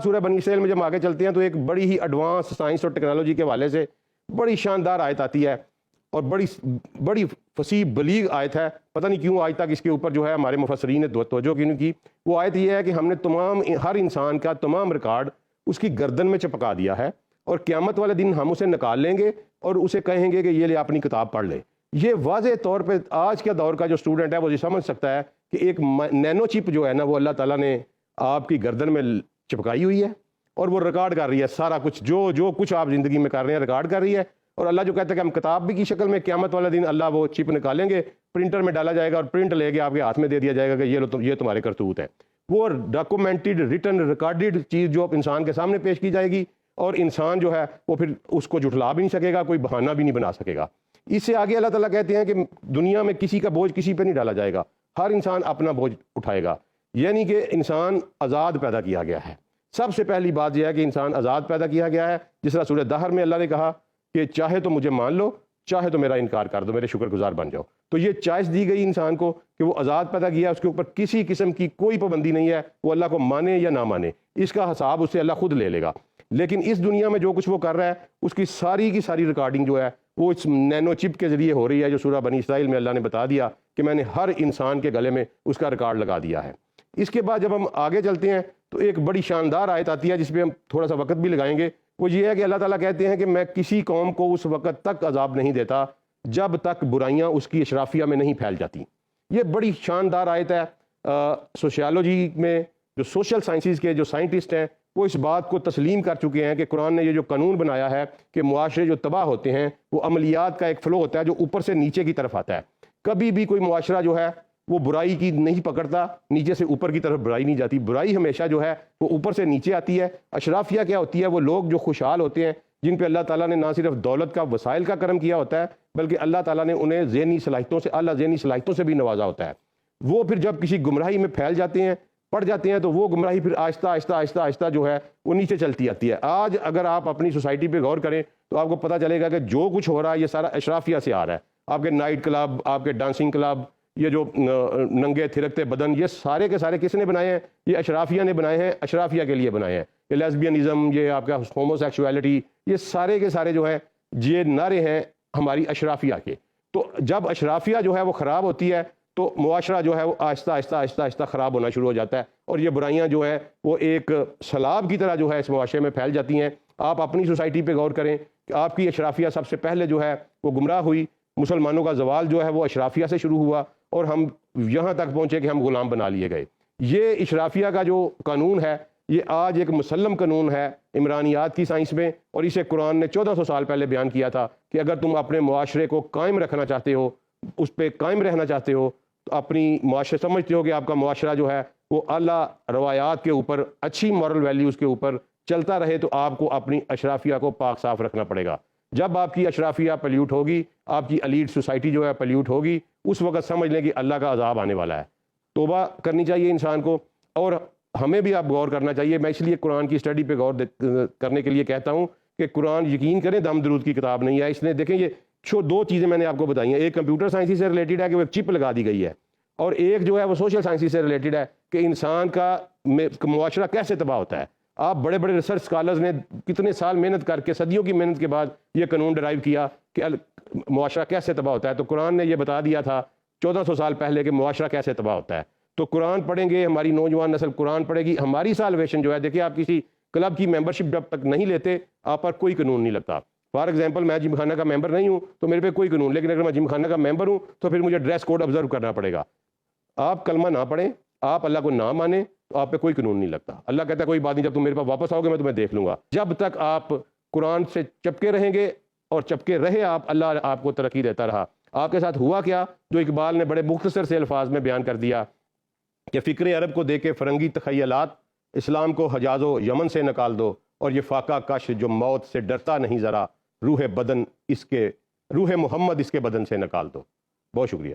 سورہ بنی اسرائیل میں جب آگے چلتے ہیں تو ایک بڑی ہی ایڈوانس سائنس اور ٹیکنالوجی کے حوالے سے بڑی شاندار آیت آتی ہے اور بڑی فصیح بلیغ آیت ہے. پتہ نہیں کیوں آج تک اس کے اوپر جو ہے ہمارے مفسرین نے توجہ کیوں نہیں کی. وہ آیت یہ ہے کہ ہم نے ہر انسان کا تمام ریکارڈ اس کی گردن میں چپکا دیا ہے اور قیامت والے دن ہم اسے نکال لیں گے اور اسے کہیں گے کہ یہ لے اپنی کتاب پڑھ لے. یہ واضح طور پہ آج کے دور کا جو اسٹوڈنٹ ہے وہ یہ سمجھ سکتا ہے کہ ایک نینو چپ جو ہے نا وہ اللہ تعالیٰ نے آپ کی گردن میں چپکائی ہوئی ہے اور وہ ریکارڈ کر رہی ہے سارا کچھ جو کچھ آپ زندگی میں کر رہے ہیں ریکارڈ کر رہی ہے. اور اللہ جو کہتا ہے کہ ہم کتاب بھی کی شکل میں قیامت والا دن اللہ وہ چپ نکالیں گے, پرنٹر میں ڈالا جائے گا اور پرنٹ لے کے آپ کے ہاتھ میں دے دیا جائے گا کہ یہ تمہارے کرتوت ہے. وہ ڈاکومنٹڈ ریٹن ریکارڈڈ چیز جو انسان کے سامنے پیش کی جائے گی اور انسان جو ہے وہ پھر اس کو جھٹلا بھی نہیں سکے گا, کوئی بہانہ بھی نہیں بنا سکے گا. اس سے آگے اللہ تعالیٰ کہتے ہیں کہ دنیا میں کسی کا بوجھ کسی پہ نہیں ڈالا جائے گا, ہر انسان اپنا بوجھ اٹھائے گا. یعنی کہ انسان آزاد پیدا کیا گیا ہے. سب سے پہلی بات یہ ہے کہ انسان آزاد پیدا کیا گیا ہے. جس طرح سورہ دہر میں اللہ نے کہا کہ چاہے تو مجھے مان لو, چاہے تو میرا انکار کر دو, میرے شکر گزار بن جاؤ. تو یہ چوائس دی گئی انسان کو کہ وہ آزاد پیدا کیا, اس کے اوپر کسی قسم کی کوئی پابندی نہیں ہے, وہ اللہ کو مانے یا نہ مانے, اس کا حساب اس سے اللہ خود لے لے گا. لیکن اس دنیا میں جو کچھ وہ کر رہا ہے اس کی ساری ریکارڈنگ جو ہے وہ اس نینو چپ کے ذریعے ہو رہی ہے, جو سورہ بنی اسرائیل میں اللہ نے بتا دیا کہ میں نے ہر انسان کے گلے میں اس کا ریکارڈ لگا دیا ہے. اس کے بعد جب ہم آگے چلتے ہیں تو ایک بڑی شاندار آیت آتی ہے جس پہ ہم تھوڑا سا وقت بھی لگائیں گے. وہ یہ ہے کہ اللہ تعالیٰ کہتے ہیں کہ میں کسی قوم کو اس وقت تک عذاب نہیں دیتا جب تک برائیاں اس کی اشرافیہ میں نہیں پھیل جاتی. یہ بڑی شاندار آیت ہے. سوشیالوجی میں جو سوشل سائنسز کے جو سائنٹسٹ ہیں وہ اس بات کو تسلیم کر چکے ہیں کہ قرآن نے یہ جو قانون بنایا ہے کہ معاشرے جو تباہ ہوتے ہیں وہ عملیات کا ایک فلو ہوتا ہے جو اوپر سے نیچے کی طرف آتا ہے. کبھی بھی کوئی معاشرہ جو ہے وہ برائی کی نہیں پکڑتا, نیچے سے اوپر کی طرف برائی نہیں جاتی. برائی ہمیشہ جو ہے وہ اوپر سے نیچے آتی ہے. اشرافیہ کیا ہوتی ہے؟ وہ لوگ جو خوشحال ہوتے ہیں, جن پہ اللہ تعالیٰ نے نہ صرف دولت کا وسائل کا کرم کیا ہوتا ہے بلکہ اللہ تعالیٰ نے انہیں ذہنی صلاحیتوں سے اعلیٰ ذہنی صلاحیتوں سے بھی نوازا ہوتا ہے. وہ پھر جب کسی گمراہی میں پھیل جاتے ہیں, پڑ جاتے ہیں, تو وہ گمراہی پھر آہستہ جو ہے وہ نیچے چلتی آتی ہے. آج اگر آپ اپنی سوسائٹی پہ غور کریں تو آپ کو پتہ چلے گا کہ جو کچھ ہو رہا ہے یہ سارا اشرافیہ سے آ رہا ہے. آپ کے نائٹ کلب, آپ کے ڈانسنگ کلب, یہ جو ننگے تھرکتے بدن, یہ سارے کے سارے کس نے بنائے ہیں؟ یہ اشرافیہ نے بنائے ہیں, اشرافیہ کے لیے بنائے ہیں. یہ لیسبینزم, یہ آپ کا ہومو سیکشولیٹی, یہ سارے کے سارے جو ہے یہ نعرے ہیں ہماری اشرافیہ کے. تو جب اشرافیہ جو ہے وہ خراب ہوتی ہے تو معاشرہ جو ہے وہ آہستہ خراب ہونا شروع ہو جاتا ہے اور یہ برائیاں جو ہے وہ ایک سیلاب کی طرح جو ہے اس معاشرے میں پھیل جاتی ہیں. آپ اپنی سوسائٹی پہ غور کریں کہ آپ کی اشرافیہ سب سے پہلے جو ہے وہ گمراہ ہوئی. مسلمانوں کا زوال جو ہے وہ اشرافیہ سے شروع ہوا اور ہم یہاں تک پہنچے کہ ہم غلام بنا لیے گئے. یہ اشرافیہ کا جو قانون ہے یہ آج ایک مسلم قانون ہے عمرانیات کی سائنس میں, اور اسے قرآن نے 1400 سال پہلے بیان کیا تھا کہ اگر تم اپنے معاشرے کو قائم رکھنا چاہتے ہو, اس پہ قائم رہنا چاہتے ہو, تو اپنی معاشرے سمجھتے ہو کہ آپ کا معاشرہ جو ہے وہ اعلیٰ روایات کے اوپر, اچھی مورل ویلیوز کے اوپر چلتا رہے, تو آپ کو اپنی اشرافیہ کو پاک صاف رکھنا پڑے گا. جب آپ کی اشرافیہ پلیوٹ ہوگی, آپ کی ایلیٹ سوسائٹی جو ہے پلیوٹ ہوگی, اس وقت سمجھ لیں کہ اللہ کا عذاب آنے والا ہے. توبہ کرنی چاہیے انسان کو, اور ہمیں بھی آپ غور کرنا چاہیے. میں اس لیے قرآن کی اسٹڈی پہ غور کرنے کے لیے کہتا ہوں کہ قرآن یقین کریں دم درود کی کتاب نہیں ہے. اس نے دیکھیں یہ دو چیزیں میں نے آپ کو بتائی ہیں, ایک کمپیوٹر سائنس سے ریلیٹڈ ہے کہ وہ ایک چپ لگا دی گئی ہے, اور ایک جو ہے وہ سوشل سائنس سے ریلیٹڈ ہے کہ انسان کا معاشرہ کیسے تباہ ہوتا ہے. آپ بڑے ریسرچ اسکالرز نے کتنے سال محنت کر کے, صدیوں کی محنت کے بعد یہ قانون ڈرائیو کیا کہ معاشرہ کیسے تباہ ہوتا ہے. تو قرآن نے یہ بتا دیا تھا 1400 سال پہلے کہ معاشرہ کیسے تباہ ہوتا ہے. تو قرآن پڑھیں گے, ہماری نوجوان نسل قرآن پڑھے گی, ہماری سالویشن جو ہے. دیکھیں آپ کسی کلب کی ممبرشپ جب تک نہیں لیتے آپ پر کوئی قانون نہیں لگتا. فار ایگزامپل میں جم خانہ کا ممبر نہیں ہوں تو میرے پہ کوئی قانون, لیکن اگر میں جم خانہ کا ممبر ہوں تو پھر مجھے ڈریس کوڈ آبزرو کرنا پڑے گا. آپ کلمہ نہ پڑھیں, آپ اللہ کو نہ مانیں, تو آپ پہ کوئی قانون نہیں لگتا. اللہ کہتا ہے کوئی بات نہیں, جب تم میرے پاس واپس آؤ گے میں تمہیں دیکھ لوں گا. جب تک آپ قرآن سے چپکے رہیں گے اور چپکے رہے آپ, اللہ آپ کو ترقی دیتا رہا. آپ کے ساتھ ہوا کیا جو اقبال نے بڑے مختصر سے الفاظ میں بیان کر دیا کہ فکر عرب کو دے کے فرنگی تخیلات, اسلام کو حجاز و یمن سے نکال دو, اور یہ فاقہ کش جو موت سے ڈرتا نہیں ذرا, روح محمد اس کے بدن سے نکال دو. بہت شکریہ.